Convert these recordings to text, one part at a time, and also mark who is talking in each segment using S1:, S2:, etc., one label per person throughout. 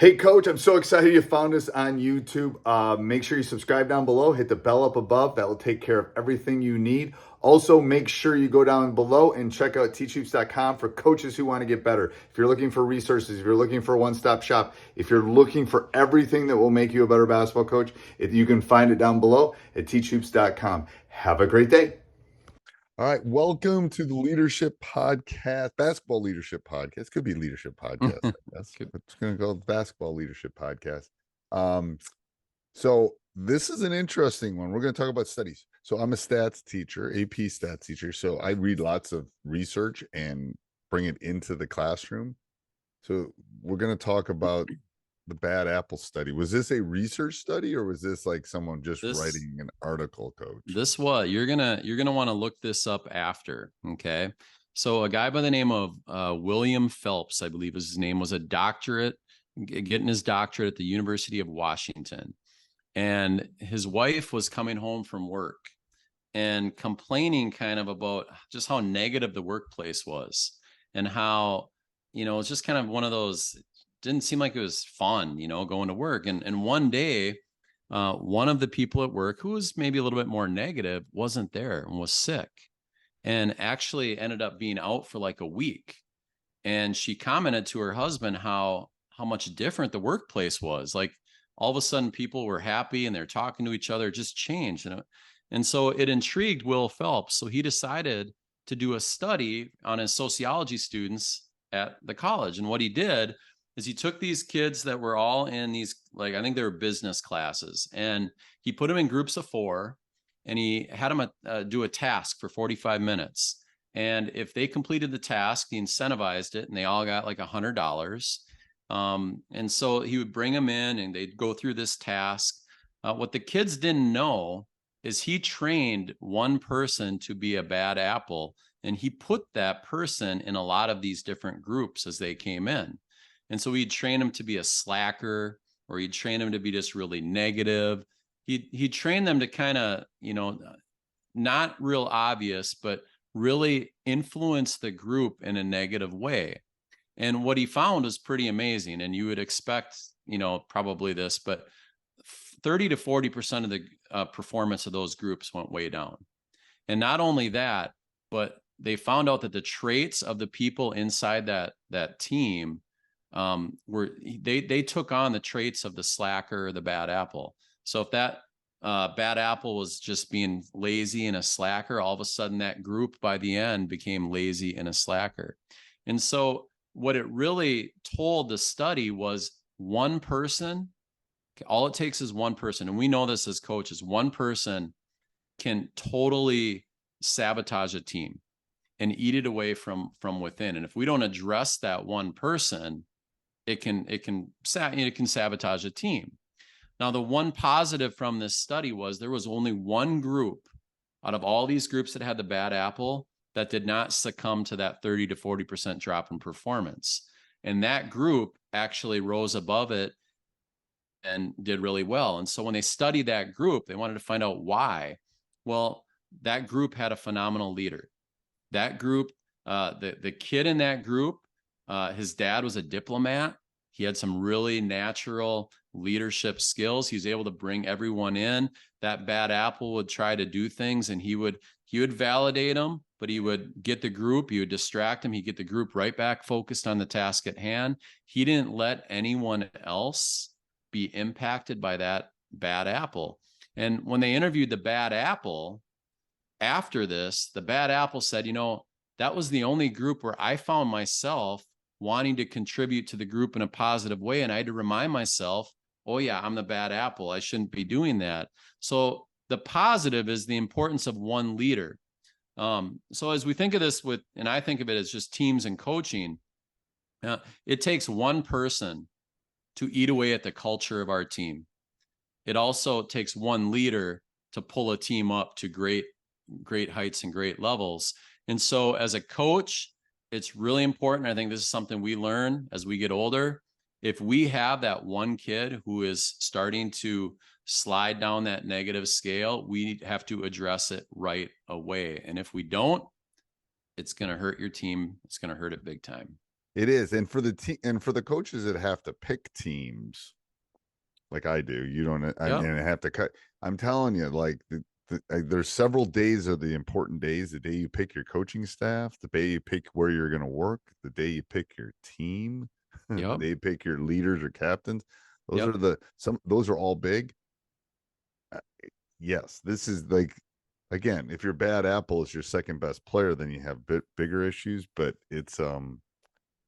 S1: Hey, Coach, I'm so excited you found us on YouTube. Make sure you subscribe down below, hit the bell up above. That will take care of everything you need. Also, make sure you go down below and check out teachhoops.com for coaches who want to get better. If you're looking for resources, if you're looking for a one-stop shop, if you're looking for everything that will make you a better basketball coach, you can find it down below at teachhoops.com. Have a great day. All right, welcome to the Leadership Podcast, Basketball Leadership Podcast. Could be Leadership Podcast, I guess. It's going to go Basketball Leadership Podcast. So this is an interesting one. We're going to talk about studies. So I'm a stats teacher, AP stats teacher. So I read lots of research and bring it into the classroom. So we're going to talk about the bad apple study. Was this a research study or was this like someone just writing an article, Coach?
S2: This what you're gonna want to look this up after. Okay. So a guy by the name of William Phelps, I believe his name, was a doctorate, getting his doctorate at the University of Washington. And his wife was coming home from work and complaining kind of about just how negative the workplace was and how, it's just kind of one of those, didn't seem like it was fun, going to work. And one day, one of the people at work who was maybe a little bit more negative wasn't there and was sick and actually ended up being out for like a week. And she commented to her husband how much different the workplace was. Like all of a sudden people were happy and they're talking to each other, it just changed. And so it intrigued Will Phelps. So he decided to do a study on his sociology students at the college. And what he did is he took these kids that were all in these, like, I think they were business classes, and he put them in groups of 4 and he had them do a task for 45 minutes. And if they completed the task, he incentivized it and they all got like $100. And so he would bring them in and they'd go through this task. What the kids didn't know is he trained one person to be a bad apple, and he put that person in a lot of these different groups as they came in. And so he'd train them to be a slacker, or he'd train them to be just really negative. He'd train them to kind of, not real obvious, but really influence the group in a negative way. And what he found was pretty amazing. And you would expect, probably this, but 30 to 40% of the performance of those groups went way down. And not only that, but they found out that the traits of the people inside that team they took on the traits of the slacker or the bad apple. So if that bad apple was just being lazy and a slacker, all of a sudden that group by the end became lazy and a slacker. And so what it really told the study was one person, all it takes is one person. And we know this as coaches, one person can totally sabotage a team and eat it away from within. And if we don't address that one person, it can sabotage a team. Now, the one positive from this study was there was only one group out of all these groups that had the bad apple that did not succumb to that 30 to 40% drop in performance. And that group actually rose above it and did really well. And so when they studied that group, they wanted to find out why. Well, that group had a phenomenal leader. That group, the kid in that group, his dad was a diplomat. He had some really natural leadership skills. He was able to bring everyone in. That bad apple would try to do things and he would validate them, but he would get the group, he would distract them. He'd get the group right back focused on the task at hand. He didn't let anyone else be impacted by that bad apple. And when they interviewed the bad apple after this, the bad apple said, that was the only group where I found myself wanting to contribute to the group in a positive way. And I had to remind myself, oh yeah, I'm the bad apple. I shouldn't be doing that. So the positive is the importance of one leader. So as we think of this and I think of it as just teams and coaching, it takes one person to eat away at the culture of our team. It also takes one leader to pull a team up to great heights and great levels. And so as a coach, it's really important. I think this is something we learn as we get older. If we have that one kid who is starting to slide down that negative scale, we have to address it right away. And if we don't, it's going to hurt your team. It's going to hurt it big time.
S1: It is. And for the team and for the coaches that have to pick teams like I do, you don't,
S2: Yep.
S1: and have to cut. I'm telling you, like there's several days are the important days. The day you pick your coaching staff, the day you pick where you're going to work, the day you pick your team, the
S2: Yep.
S1: day you pick your leaders or captains. Those
S2: Yep.
S1: are those are all big. Uh, yes, this is like, again, if your bad apple is your second best player, then you have bigger issues. But it's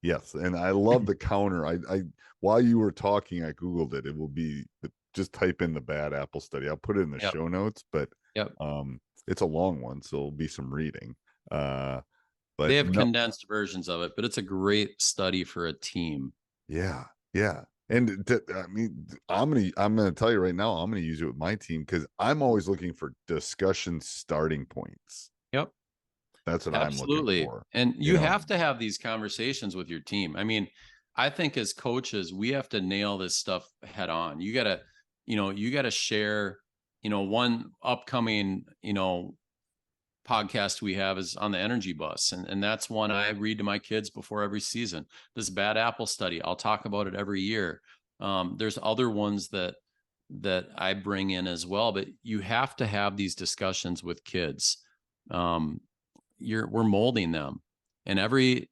S1: yes, and I love the counter. I while you were talking, I googled it. It will be just type in the bad apple study. I'll put it in the
S2: Yep.
S1: show notes, but
S2: Yep.
S1: it's a long one, so it'll be some reading.
S2: They
S1: But
S2: have
S1: no,
S2: condensed versions of it, but it's a great study for a team.
S1: yeah, yeah. And I mean, I'm gonna tell you right now, I'm gonna use it with my team because I'm always looking for discussion starting points.
S2: Yep.
S1: That's what I'm looking
S2: Absolutely.
S1: for.
S2: And
S1: You
S2: you
S1: know,
S2: have to have these conversations with your team. I mean, I think as coaches, we have to nail this stuff head on. You got to share, one upcoming, podcast we have is on the energy bus. And that's one I read to my kids before every season. This bad apple study, I'll talk about it every year. There's other ones that I bring in as well, but you have to have these discussions with kids. Um, we're molding them, and every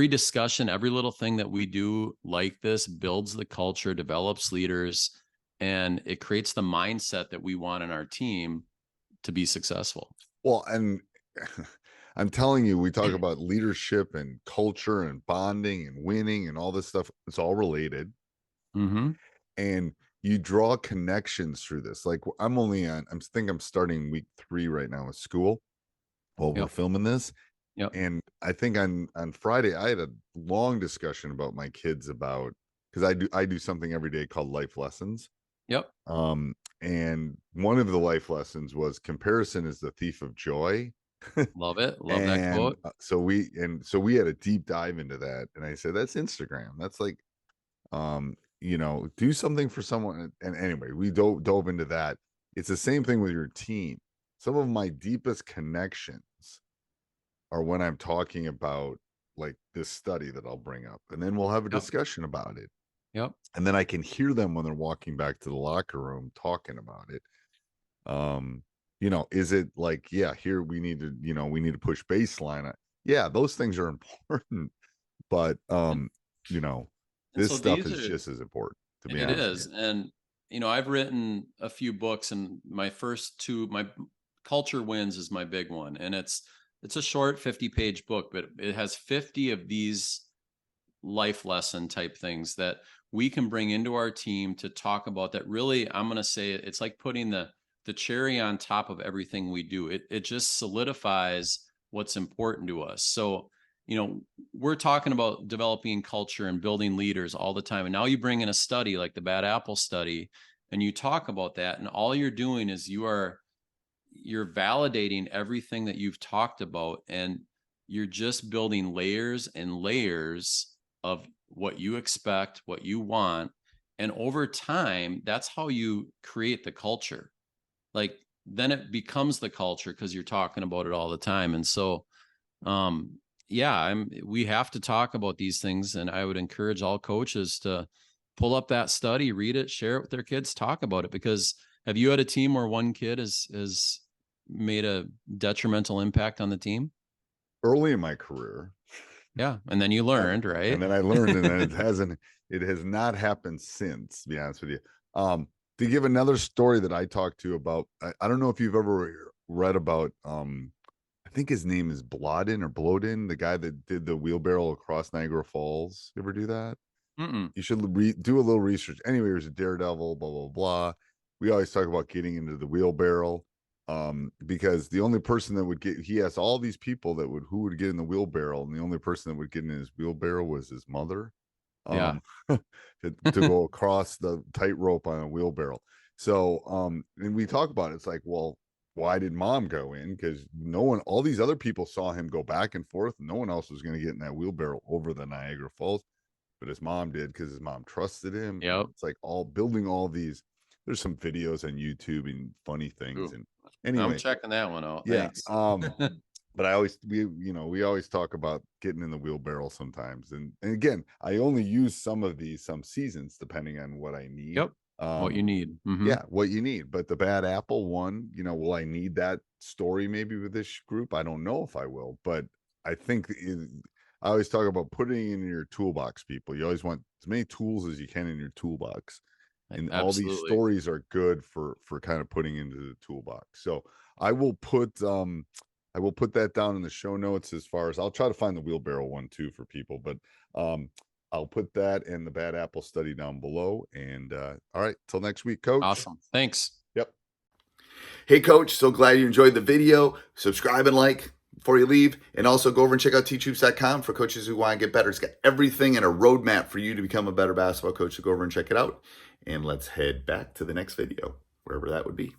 S2: discussion, every little thing that we do like this builds the culture, develops leaders, and it creates the mindset that we want in our team to be successful.
S1: well, and I'm telling you, we talk about leadership and culture and bonding and winning and all this stuff. It's all related.
S2: Mm-hmm.
S1: And you draw connections through this. Like I'm starting week 3 right now with school while we're
S2: Yep.
S1: filming this.
S2: Yep.
S1: And I think on Friday, I had a long discussion about my kids about, because I do something every day called life lessons.
S2: Yep.
S1: And one of the life lessons was comparison is the thief of joy.
S2: Love it. Love that
S1: And
S2: quote.
S1: so we had a deep dive into that. And I said, that's Instagram. That's like, do something for someone. And anyway, we dove into that. It's the same thing with your team. Some of my deepest connections are when I'm talking about like this study that I'll bring up, and then we'll have a
S2: Yep.
S1: discussion about it.
S2: Yep.
S1: And then I can hear them when they're walking back to the locker room talking about it. Is it like, yeah, here we need to push baseline. Yeah, those things are important, but
S2: And, and
S1: this
S2: so
S1: stuff
S2: these
S1: is
S2: are,
S1: just as important, to be
S2: it
S1: honest with
S2: is. And, I've written a few books, and my first two, my Culture Wins is my big one. And it's a short 50-page book, but it has 50 of these life lesson type things that we can bring into our team to talk about, that really, I'm going to say, it's like putting the cherry on top of everything we do. It just solidifies what's important to us. So, we're talking about developing culture and building leaders all the time. And now you bring in a study like the bad apple study, and you talk about that, and all you're doing is you're validating everything that you've talked about, and you're just building layers and layers of what you expect, what you want. And over time, that's how you create the culture. Like, then it becomes the culture because you're talking about it all the time. And so, yeah, we have to talk about these things. And I would encourage all coaches to pull up that study, read it, share it with their kids, talk about it. Because have you had a team where one kid has made a detrimental impact on the team?
S1: early in my career.
S2: Yeah. And then you learned,
S1: And
S2: right?
S1: then I learned, and then it has not happened since, to be honest with you. To give another story that I talked to about, I don't know if you've ever read about, I think his name is Bloden, the guy that did the wheelbarrow across Niagara Falls. You ever do that?
S2: Mm-mm.
S1: You should do a little research. Anyway, he was a daredevil, blah, blah, blah. We always talk about getting into the wheelbarrow, because the only person that he asked all these people who would get in the wheelbarrow, and the only person that would get in his wheelbarrow was his mother,
S2: Yeah.
S1: to go across the tightrope on a wheelbarrow. So, and we talk about it. It's like, well, why did mom go in? Because all these other people saw him go back and forth. No one else was going to get in that wheelbarrow over the Niagara Falls, but his mom did, because his mom trusted him. And
S2: Yep.
S1: it's like building all these. There's some videos on YouTube and funny things.
S2: Ooh,
S1: And
S2: I'm
S1: anyway,
S2: checking that one out.
S1: yeah.
S2: Thanks.
S3: but we always talk about getting in the wheelbarrow sometimes. And again, I only use some of these some seasons depending on what I need.
S2: Yep. What you need.
S3: Yeah, what you need. But the bad apple one, will I need that story maybe with this group? I don't know if I will, but I think I always talk about putting it in your toolbox, people. You always want as many tools as you can in your toolbox. And all these
S2: Absolutely.
S3: stories are good for kind of putting into the toolbox. So I will put that down in the show notes. As far as I'll try to find the wheelbarrow one too for people, but I'll put that and the bad apple study down below. And all right, till next week, Coach.
S2: Awesome. Thanks.
S3: Yep.
S1: Hey, Coach, so glad you enjoyed the video. Subscribe and like before you leave. And also go over and check out teachhoops.com for coaches who want to get better. It's got everything and a roadmap for you to become a better basketball coach. So go over and check it out. And let's head back to the next video, wherever that would be.